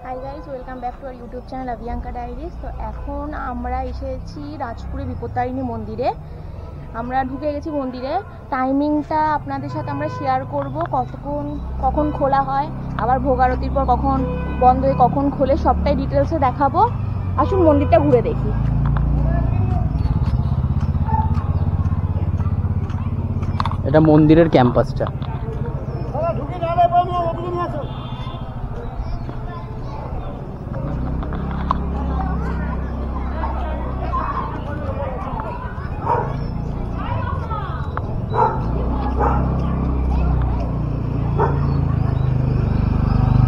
High guys, welcome back to our YouTube channel Abhiyanka Diaries. তো এখন আমরা এসেছি রাজপুরে বিপত্তারিণী মন্দিরে। আমরা ঢুকে গেছি মন্দিরে। টাইমিংটা আপনাদের সাথে আমরা শেয়ার করব, কখন খোলা হয়, আবার ভোগ আরতির পর কখন বন্ধ হয়ে কখন খোলে, সবটাই ডিটেলসে দেখাবো। আসুন মন্দিরটা ঘুরে দেখি। এটা মন্দিরের ক্যাম্পাসটা।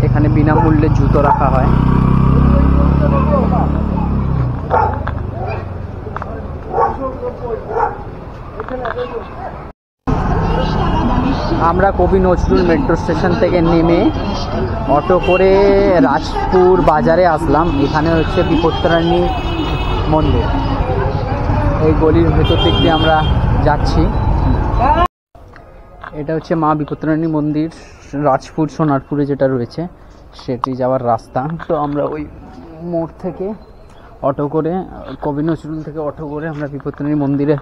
এখানে বিনামূল্যে জুতো রাখা হয়। আমরা কবি নজরুল মেট্রো স্টেশন থেকে নেমে অটো করে রাজপুর বাজারে আসলাম। এখানে হচ্ছে বিপত্তারিণী মন্দির। এই গলির ভেতর দিক দিয়ে আমরা যাচ্ছি। এটা হচ্ছে মা বিপত্তারিণী মন্দির, রাজপুর সোনারপুরে যেটা রয়েছে সেটি যাওয়ার রাস্তা। তো আমরা ওই মোড় থেকে অটো করে, কবি নজরুল থেকে অটো করে আমরা বিপত্তারিণী মন্দিরের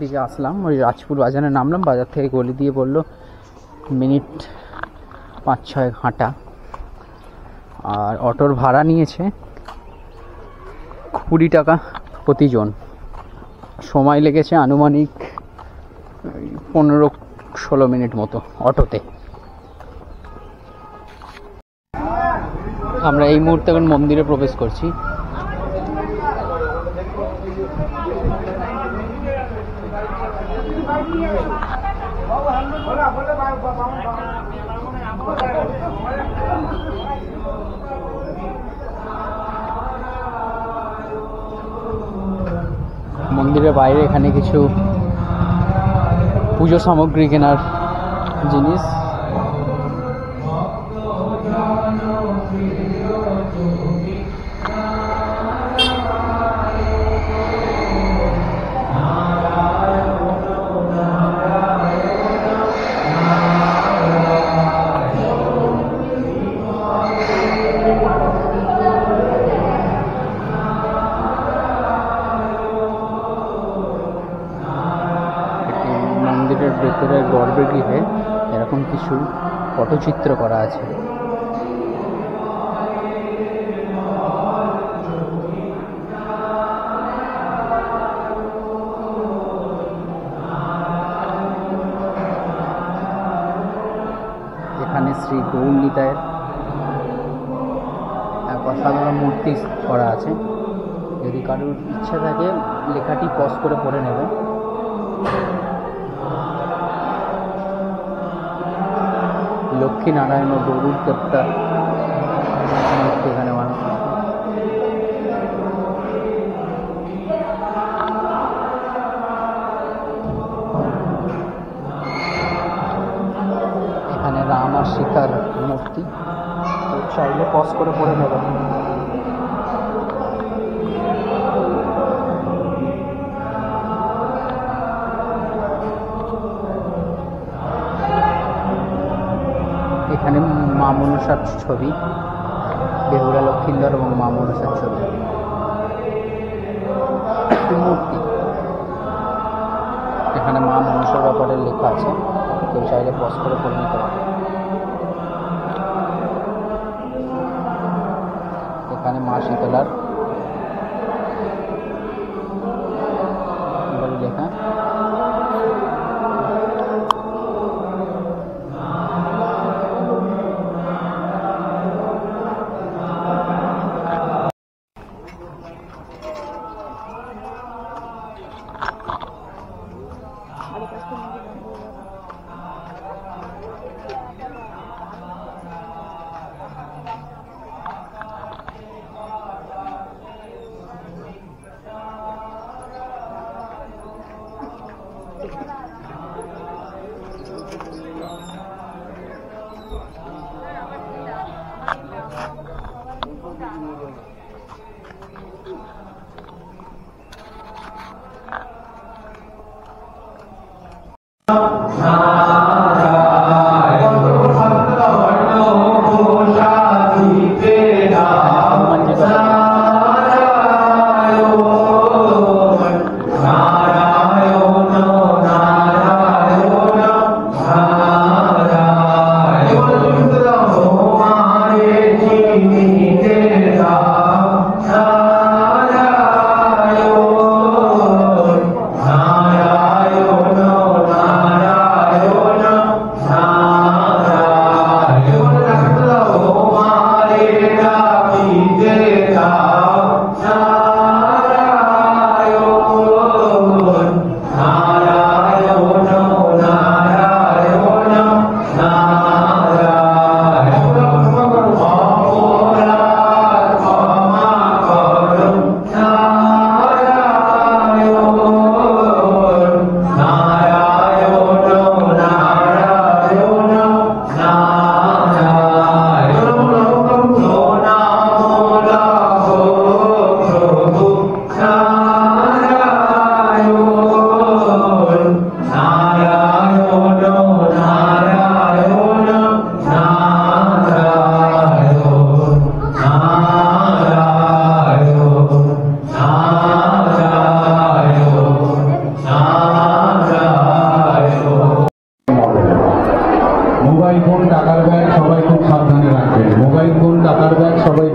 দিকে আসলাম। ওই রাজপুর বাজারে নামলাম। বাজার থেকে গলি দিয়ে বললো মিনিট 5-6 হাঁটা। আর অটোর ভাড়া নিয়েছে 20 টাকা প্রতিজন। সময় লেগেছে আনুমানিক 15-16 মিনিট মতো অটোতে। আমরা এই মুহূর্তে এখন মন্দিরে প্রবেশ করছি। মন্দিরের বাইরে এখানে কিছু পুজো সামগ্রী কেনার জিনিস। মন্দিরের ভেতরে গর্ভগৃহে এরকম কিছু পটচিত্র করা আছে। এখানে শ্রী গৌরনিতায়ের এক অসাধারণ মূর্তি করা আছে। যদি কারোর ইচ্ছা থাকে লেখাটি পজ করে পড়ে নেবে। লক্ষ্মী নারায়ণ ও গরুর দেবতার মূর্তি এখানে মানুষ। এখানে রাম আর সীতার মূর্তি, চাইলে পজ করে পড়ে নেবে। এখানে মা মনসার ছবি, বেহুলা লক্ষিন্দর এবং মা মনসার ছবি মূর্তি। এখানে মা মনসার ব্যাপারে লেখা আছে, কেউ চাইলে পজ করে পড়ে নিতে পারে। এখানে মা শীতলার লেখা।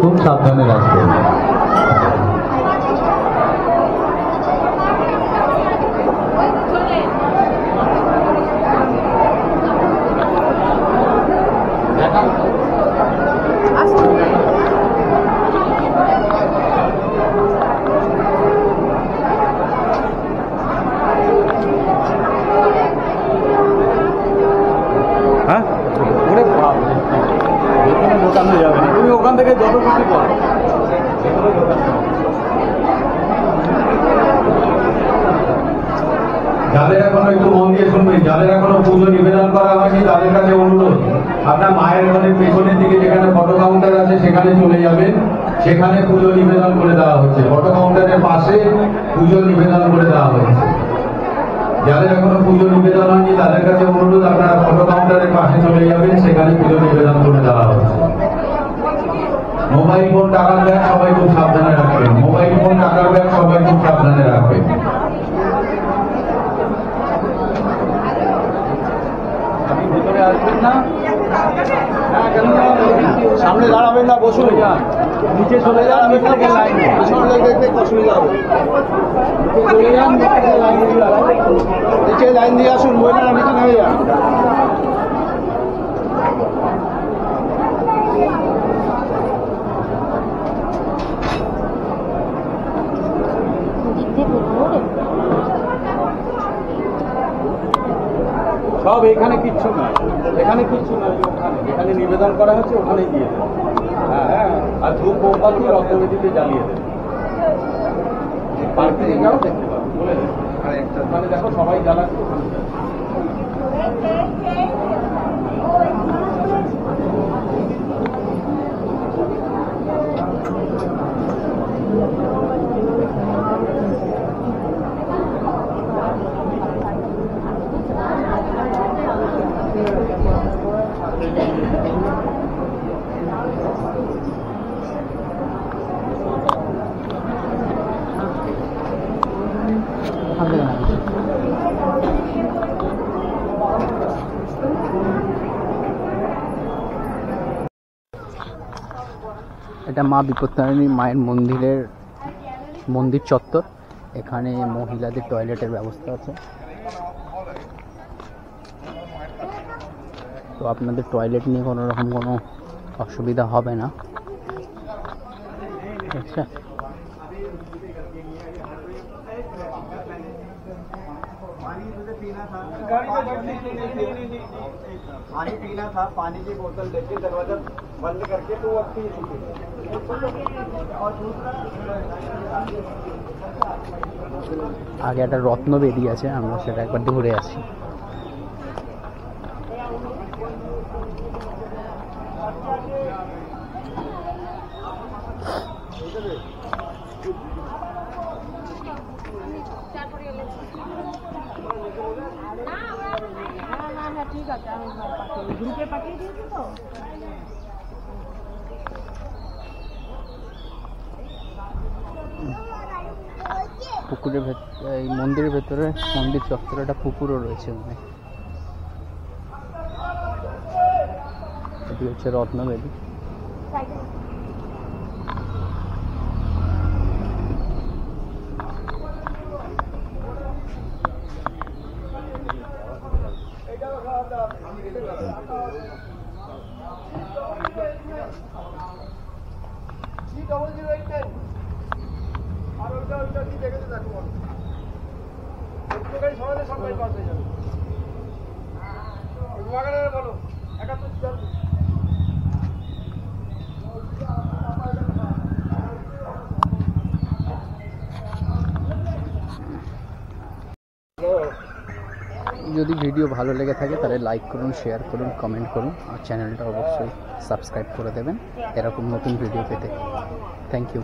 খুব সাবধানে রাখবেন। হ্যাঁ, ওরে বাবা, এখানে দোকানে যাবে না, তুমি ওখান থেকে যত খুশি করো। যাদের এখনো একটু মন দিয়ে শুনবেন, যাদের এখনো পুজো নিবেদন করা হয়নি তাদের কাছে অনুরোধ, আপনার মায়ের ঘরের পেছনের দিকে যেখানে ফটো কাউন্টার আছে সেখানে চলে যাবেন, সেখানে পুজো নিবেদন করে দেওয়া হচ্ছে। ফটো কাউন্টারের পাশে পুজো নিবেদন করে দেওয়া হচ্ছে। যাদের এখনো পুজো নিবেদন হয়নি তাদের কাছে অনুরোধ, আপনারা ফটো কাউন্টারের পাশে চলে যাবেন, সেখানে পুজো নিবেদন করে দেওয়া হচ্ছে। মোবাইল ফোন, টাকার ব্যাগ সবাই খুব সাবধানে রাখবেন। মোবাইল ফোন, টাকার ব্যাগ সবাই খুব সাবধানে রাখবেন। আপনি ভিতরে আসবেন না, সামনে দাঁড়াবেন না, বসুন, নিচে চলে যান, অসুবিধা হবে। নিচে লাইন দিয়ে আসুন, মহিলারা নিচে নেমে যান। সব এখানে কিচ্ছু নয়, এখানে কিচ্ছু নয়, ওখানে যেখানে নিবেদন করা হচ্ছে ওখানেই দিয়ে দেবে। হ্যাঁ হ্যাঁ, আর ধূপ মোমবাতি রক্তবেদিতে জ্বালিয়ে দেবে। পার্কে যাও, দেখতে পাবো, বলে দেবে। ওখানে দেখো সবাই জ্বালাচ্ছে, ওখানে এটা মা বিপত্তারিণী মায়ের মন্দির চত্বর। এখানে মহিলাদের টয়লেটের ব্যবস্থা আছে, তো আপনাদের টয়লেট নিয়ে কোনো রকম কোনো অসুবিধা হবে না। আচ্ছা, पानी पीना था, पानी की बोतल लेके दरवाजा बंद करके तो अच्छी আগে একটা রত্ন বেরিয়ে আছে, আমরা সেটা একবার ঘুরে আসি। ঠিক আছে, আমি গ্রুপে পাঠিয়ে দিয়েছি তো। পুকুরের এই মন্দিরের ভেতরে, মন্দির চত্বরে একটা পুকুরও রয়েছে। মানে এটি হচ্ছে রত্নবেদী। যদি ভিডিও ভালো লেগে থাকে তাহলে লাইক করুন, শেয়ার করুন, কমেন্ট করুন, আর চ্যানেলটা অবশ্যই সাবস্ক্রাইব করে দেবেন এরকম নতুন ভিডিও পেতে। Thank you.